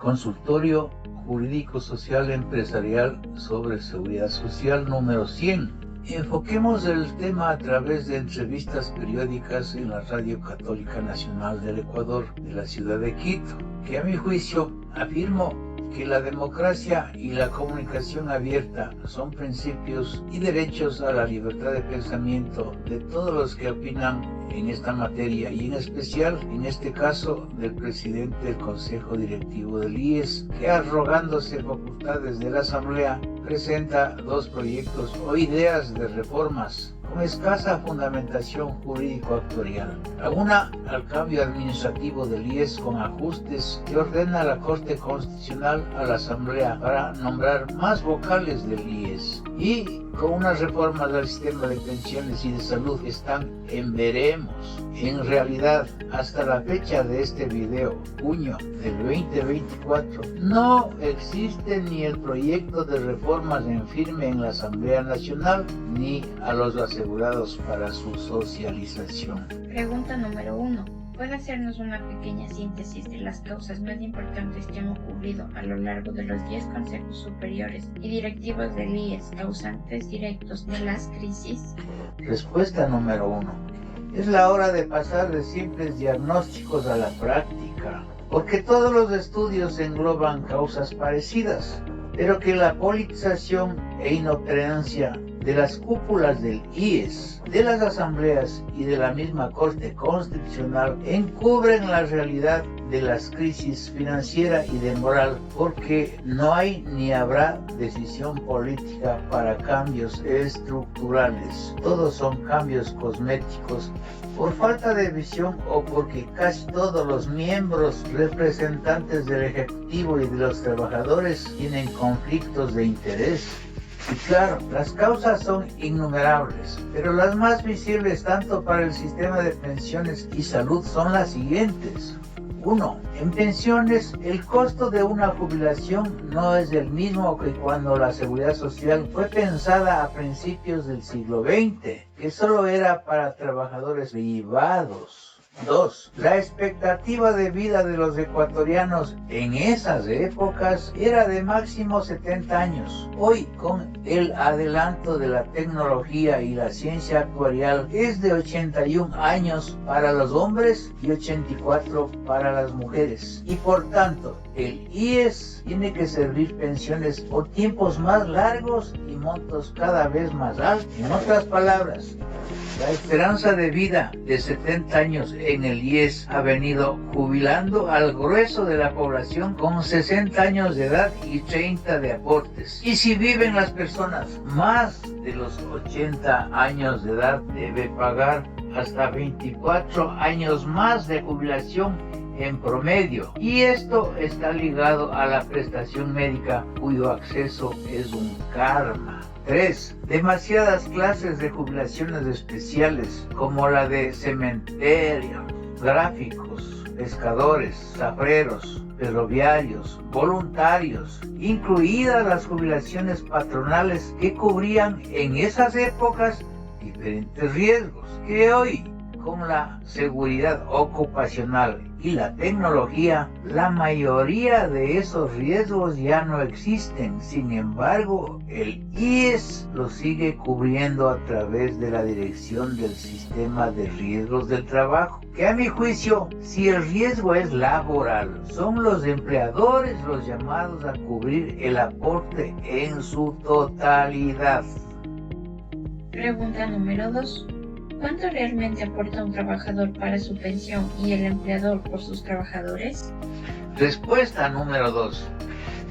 Consultorio Jurídico Social Empresarial sobre Seguridad Social número 100. Enfoquemos el tema a través de entrevistas periódicas en la Radio Católica Nacional del Ecuador de la ciudad de Quito, que a mi juicio afirmo que la democracia y la comunicación abierta son principios y derechos a la libertad de pensamiento de todos los que opinan en esta materia y en especial en este caso del presidente del Consejo Directivo del IES, que arrogándose facultades de la Asamblea presenta dos proyectos o ideas de reformas con escasa fundamentación jurídico-actuarial. Una al cambio administrativo del IES con ajustes que ordena a la Corte Constitucional a la Asamblea para nombrar más vocales del IES, y con unas reformas al sistema de pensiones y de salud que están en veremos. En realidad, hasta la fecha de este video, junio del 2024, no existe ni el proyecto de reformas en firme en la Asamblea Nacional ni a los asegurados para su socialización. Pregunta número 1. ¿Puede hacernos una pequeña síntesis de las causas más importantes que han ocurrido a lo largo de los 10 consejos superiores y directivos del IES, causantes directos de las crisis? Respuesta número 1. Es la hora de pasar de simples diagnósticos a la práctica, porque todos los estudios engloban causas parecidas, pero que la politización e inoperancia de las cúpulas del IES, de las asambleas y de la misma Corte Constitucional encubren la realidad de las crisis financiera y de moral, porque no hay ni habrá decisión política para cambios estructurales. Todos son cambios cosméticos por falta de visión o porque casi todos los miembros representantes del Ejecutivo y de los trabajadores tienen conflictos de interés. Y claro, las causas son innumerables, pero las más visibles tanto para el sistema de pensiones y salud son las siguientes. 1. En pensiones, el costo de una jubilación no es el mismo que cuando la seguridad social fue pensada a principios del siglo XX, que solo era para trabajadores privados. 2. La expectativa de vida de los ecuatorianos en esas épocas era de máximo 70 años. Hoy, con el adelanto de la tecnología y la ciencia actuarial, es de 81 años para los hombres y 84 para las mujeres. Y por tanto, el IES tiene que servir pensiones por tiempos más largos y montos cada vez más altos. En otras palabras, la esperanza de vida de 70 años en el IES ha venido jubilando al grueso de la población con 60 años de edad y 30 de aportes. Y si viven las personas más de los 80 años de edad, debe pagar hasta 24 años más de jubilación en promedio. Y esto está ligado a la prestación médica, cuyo acceso es un karma. 3. Demasiadas clases de jubilaciones especiales, como la de cementerios, gráficos, pescadores, zafreros, ferroviarios, voluntarios, incluidas las jubilaciones patronales que cubrían en esas épocas diferentes riesgos que hoy, con la seguridad ocupacional y la tecnología, la mayoría de esos riesgos ya no existen. Sin embargo, el IES los sigue cubriendo a través de la Dirección del Sistema de Riesgos del Trabajo, que a mi juicio, si el riesgo es laboral, son los empleadores los llamados a cubrir el aporte en su totalidad. Pregunta número 2. ¿Cuánto realmente aporta un trabajador para su pensión y el empleador por sus trabajadores? Respuesta número 2.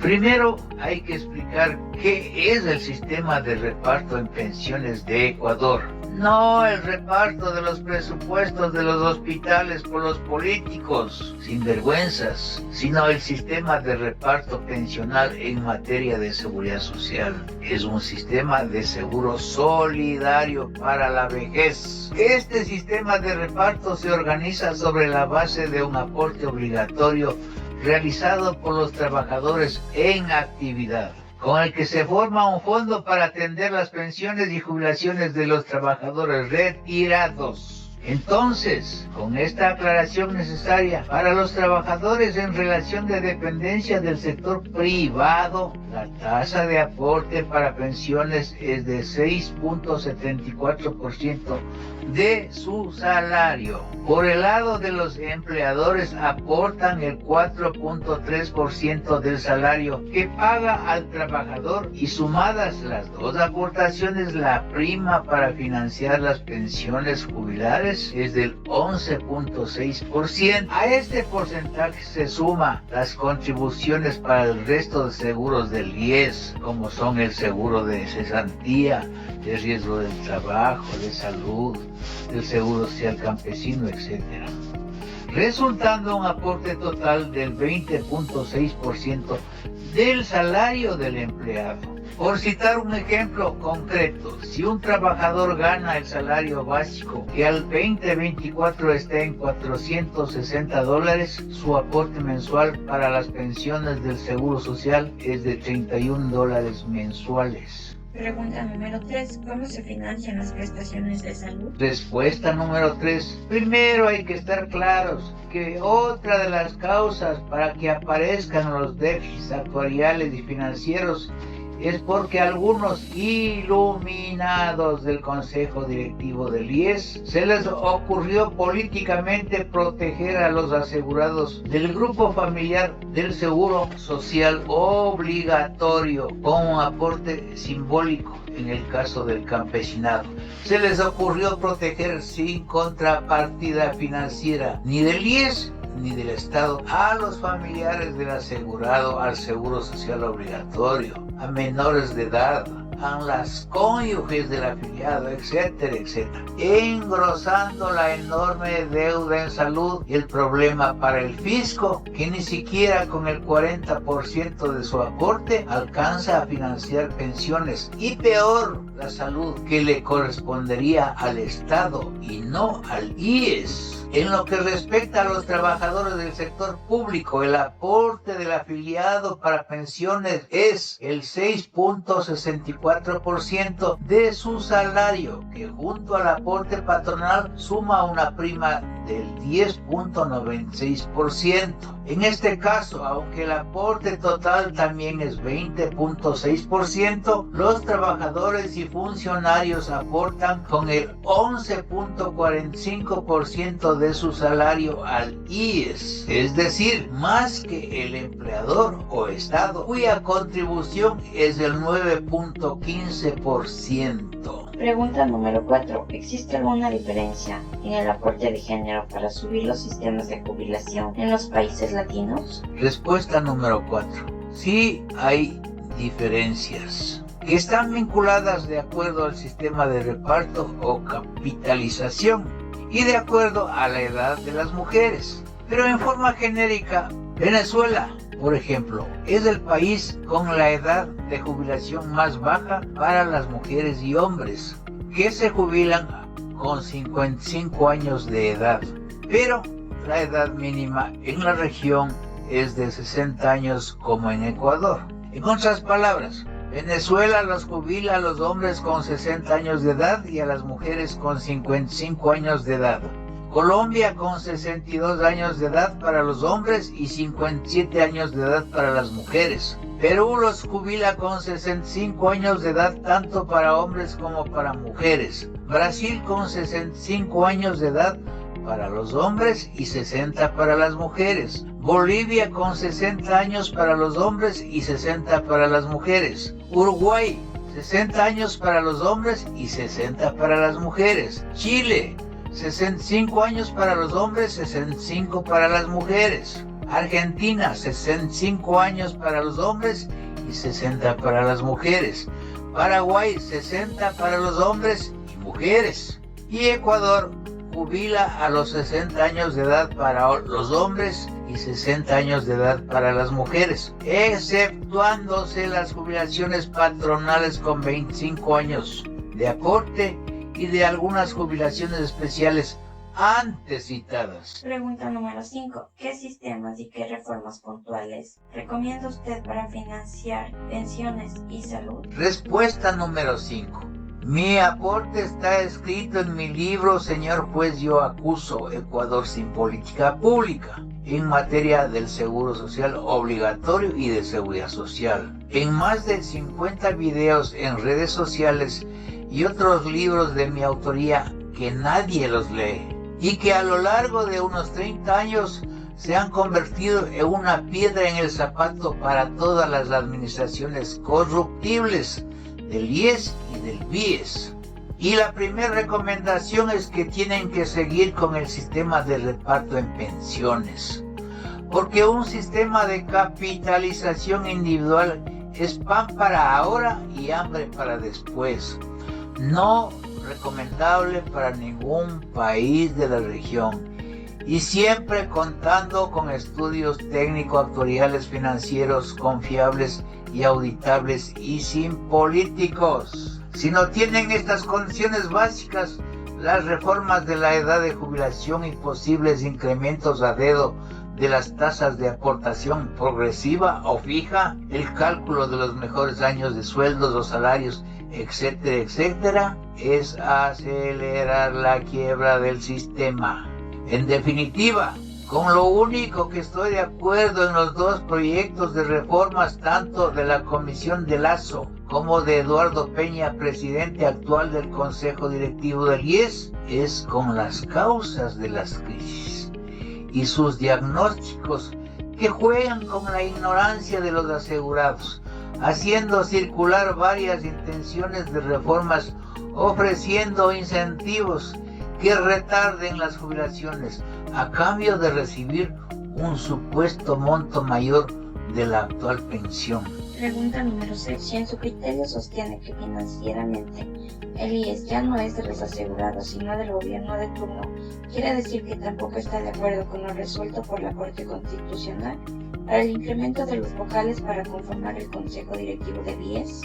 Primero hay que explicar qué es el sistema de reparto en pensiones de Ecuador. No el reparto de los presupuestos de los hospitales por los políticos sinvergüenzas, sino el sistema de reparto pensional en materia de seguridad social. Es un sistema de seguro solidario para la vejez. Este sistema de reparto se organiza sobre la base de un aporte obligatorio realizado por los trabajadores en actividad, con el que se forma un fondo para atender las pensiones y jubilaciones de los trabajadores retirados. Entonces, con esta aclaración necesaria para los trabajadores en relación de dependencia del sector privado, la tasa de aporte para pensiones es de 6.74% de su salario. Por el lado de los empleadores, aportan el 4.3% del salario que paga al trabajador, y sumadas las dos aportaciones, la prima para financiar las pensiones jubilares es del 11.6%. A este porcentaje se suma las contribuciones para el resto de seguros del IES, como son el seguro de cesantía, de riesgo del trabajo, de salud, del seguro social campesino, etc., resultando un aporte total del 20.6% del salario del empleado. Por citar un ejemplo concreto, si un trabajador gana el salario básico que al 2024 está en $460, su aporte mensual para las pensiones del Seguro Social es de $31 mensuales. Pregunta número 3. ¿Cómo se financian las prestaciones de salud? Respuesta número 3. Primero hay que estar claros que otra de las causas para que aparezcan los déficits actuariales y financieros es porque algunos iluminados del Consejo Directivo del IES se les ocurrió políticamente proteger a los asegurados del grupo familiar del Seguro Social obligatorio con un aporte simbólico en el caso del campesinado. Se les ocurrió proteger sin contrapartida financiera ni del IES ni del Estado a los familiares del asegurado al Seguro Social obligatorio, a menores de edad, a las cónyuges del afiliado, etcétera, etcétera, engrosando la enorme deuda en salud y el problema para el fisco, que ni siquiera con el 40% de su aporte alcanza a financiar pensiones, y peor, la salud que le correspondería al Estado y no al IES. En lo que respecta a los trabajadores del sector público, el aporte del afiliado para pensiones es el 6.64% de su salario, que junto al aporte patronal suma una prima del 10.96%. En este caso, aunque el aporte total también es 20.6%, los trabajadores y funcionarios aportan con el 11.45% de su salario al IES, es decir, más que el empleador o Estado, cuya contribución es del 9.15%. Pregunta número 4. ¿Existe alguna diferencia en el aporte de género para subir los sistemas de jubilación en los países latinos? Respuesta número 4. Sí hay diferencias que están vinculadas de acuerdo al sistema de reparto o capitalización y de acuerdo a la edad de las mujeres. Pero en forma genérica, Venezuela, por ejemplo, es el país con la edad de jubilación más baja para las mujeres y hombres, que se jubilan con 55 años de edad. Pero la edad mínima en la región es de 60 años como en Ecuador. En otras palabras, Venezuela los jubila a los hombres con 60 años de edad y a las mujeres con 55 años de edad. Colombia con 62 años de edad para los hombres y 57 años de edad para las mujeres. Perú los jubila con 65 años de edad tanto para hombres como para mujeres. Brasil con 65 años de edad para los hombres y 60 para las mujeres. Bolivia con 60 años para los hombres y 60 para las mujeres. Uruguay, 60 años para los hombres y 60 para las mujeres. Chile, 65 años para los hombres, 65 para las mujeres. Argentina, 65 años para los hombres y 60 para las mujeres. Paraguay, 60 para los hombres y mujeres. Y Ecuador jubila a los 60 años de edad para los hombres y 60 años de edad para las mujeres, exceptuándose las jubilaciones patronales con 25 años de aporte y de algunas jubilaciones especiales antes citadas. Pregunta número 5. ¿Qué sistemas y qué reformas puntuales recomienda usted para financiar pensiones y salud? Respuesta número 5. Mi aporte está escrito en mi libro Señor Juez, yo acuso, Ecuador sin política pública, en materia del seguro social obligatorio y de seguridad social, en más de 50 videos en redes sociales y otros libros de mi autoría que nadie los lee y que a lo largo de unos 30 años se han convertido en una piedra en el zapato para todas las administraciones corruptibles del IES y del BIES. Y la primera recomendación es que tienen que seguir con el sistema de reparto en pensiones, porque un sistema de capitalización individual es pan para ahora y hambre para después. No recomendable para ningún país de la región, y siempre contando con estudios técnico-actuariales financieros confiables y auditables y sin políticos. Si no tienen estas condiciones básicas, las reformas de la edad de jubilación y posibles incrementos a dedo de las tasas de aportación progresiva o fija, el cálculo de los mejores años de sueldos o salarios, etcétera, etcétera, es acelerar la quiebra del sistema. En definitiva, con lo único que estoy de acuerdo en los dos proyectos de reformas, tanto de la Comisión de Lazo como de Eduardo Peña, presidente actual del Consejo Directivo del IES, es con las causas de las crisis y sus diagnósticos que juegan con la ignorancia de los asegurados, haciendo circular varias intenciones de reformas, ofreciendo incentivos que retarden las jubilaciones a cambio de recibir un supuesto monto mayor de la actual pensión. Pregunta número 6. Si en su criterio sostiene que financieramente el IES ya no es de los asegurados sino del gobierno de turno, ¿quiere decir que tampoco está de acuerdo con lo resuelto por la Corte Constitucional para el incremento de los vocales para conformar el Consejo Directivo del IES?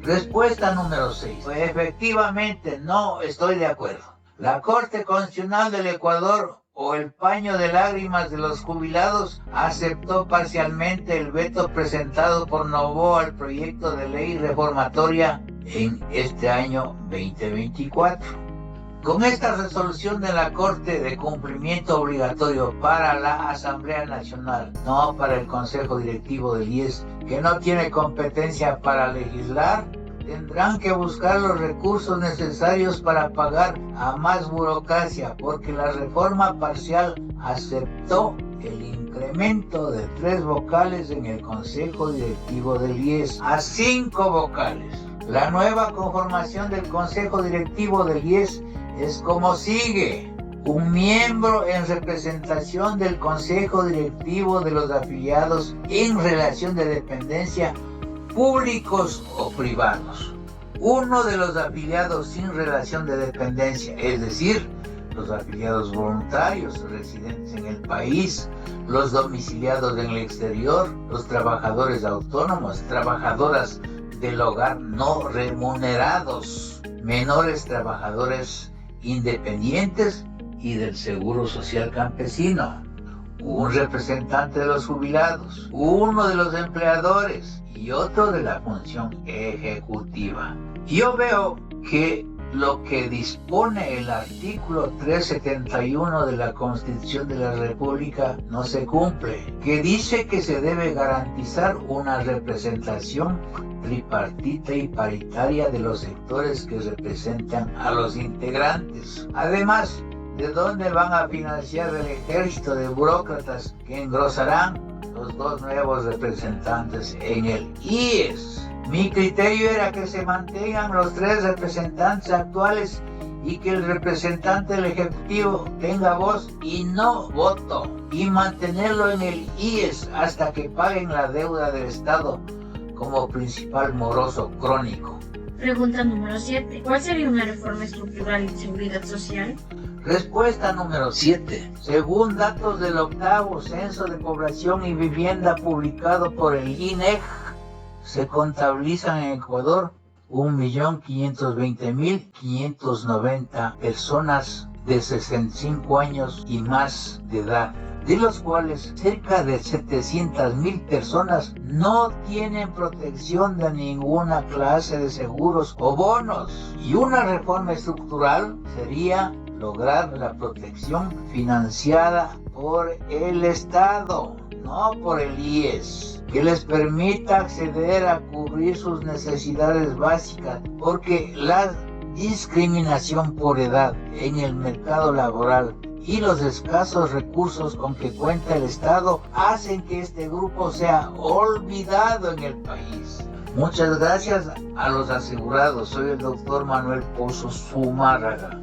Respuesta número 6. Efectivamente, no estoy de acuerdo. La Corte Constitucional del Ecuador, o el paño de lágrimas de los jubilados, aceptó parcialmente el veto presentado por Novoa al proyecto de ley reformatoria en este año 2024. Con esta resolución de la Corte de cumplimiento obligatorio para la Asamblea Nacional, no para el Consejo Directivo del IES, que no tiene competencia para legislar, tendrán que buscar los recursos necesarios para pagar a más burocracia, porque la reforma parcial aceptó el incremento de 3 vocales en el Consejo Directivo del IES a 5 vocales. La nueva conformación del Consejo Directivo del IES es como sigue: un miembro en representación del Consejo Directivo de los afiliados en relación de dependencia, públicos o privados. Uno de los afiliados sin relación de dependencia, es decir, los afiliados voluntarios residentes en el país, los domiciliados en el exterior, los trabajadores autónomos, trabajadoras del hogar no remunerados, menores trabajadores independientes y del Seguro Social Campesino, un representante de los jubilados, uno de los empleadores y otro de la función ejecutiva. Yo veo que lo que dispone el artículo 371 de la Constitución de la República no se cumple, que dice que se debe garantizar una representación tripartita y paritaria de los sectores que representan a los integrantes. Además, ¿de dónde van a financiar el ejército de burócratas que engrosarán los 2 nuevos representantes en el IES? Mi criterio era que se mantengan los 3 representantes actuales y que el representante del Ejecutivo tenga voz y no voto, y mantenerlo en el IES hasta que paguen la deuda del Estado como principal moroso crónico. Pregunta número 7. ¿Cuál sería una reforma estructural en seguridad social? Respuesta número 7. Según datos del 8º Censo de Población y Vivienda publicado por el INEC, se contabilizan en Ecuador 1.520.590 personas de 65 años y más de edad, de los cuales cerca de 700,000 personas no tienen protección de ninguna clase de seguros o bonos. Y una reforma estructural sería lograr la protección financiada por el Estado, no por el IES, que les permita acceder a cubrir sus necesidades básicas, porque la discriminación por edad en el mercado laboral y los escasos recursos con que cuenta el Estado hacen que este grupo sea olvidado en el país. Muchas gracias a los asegurados. Soy el doctor Manuel Pozos Zumárraga.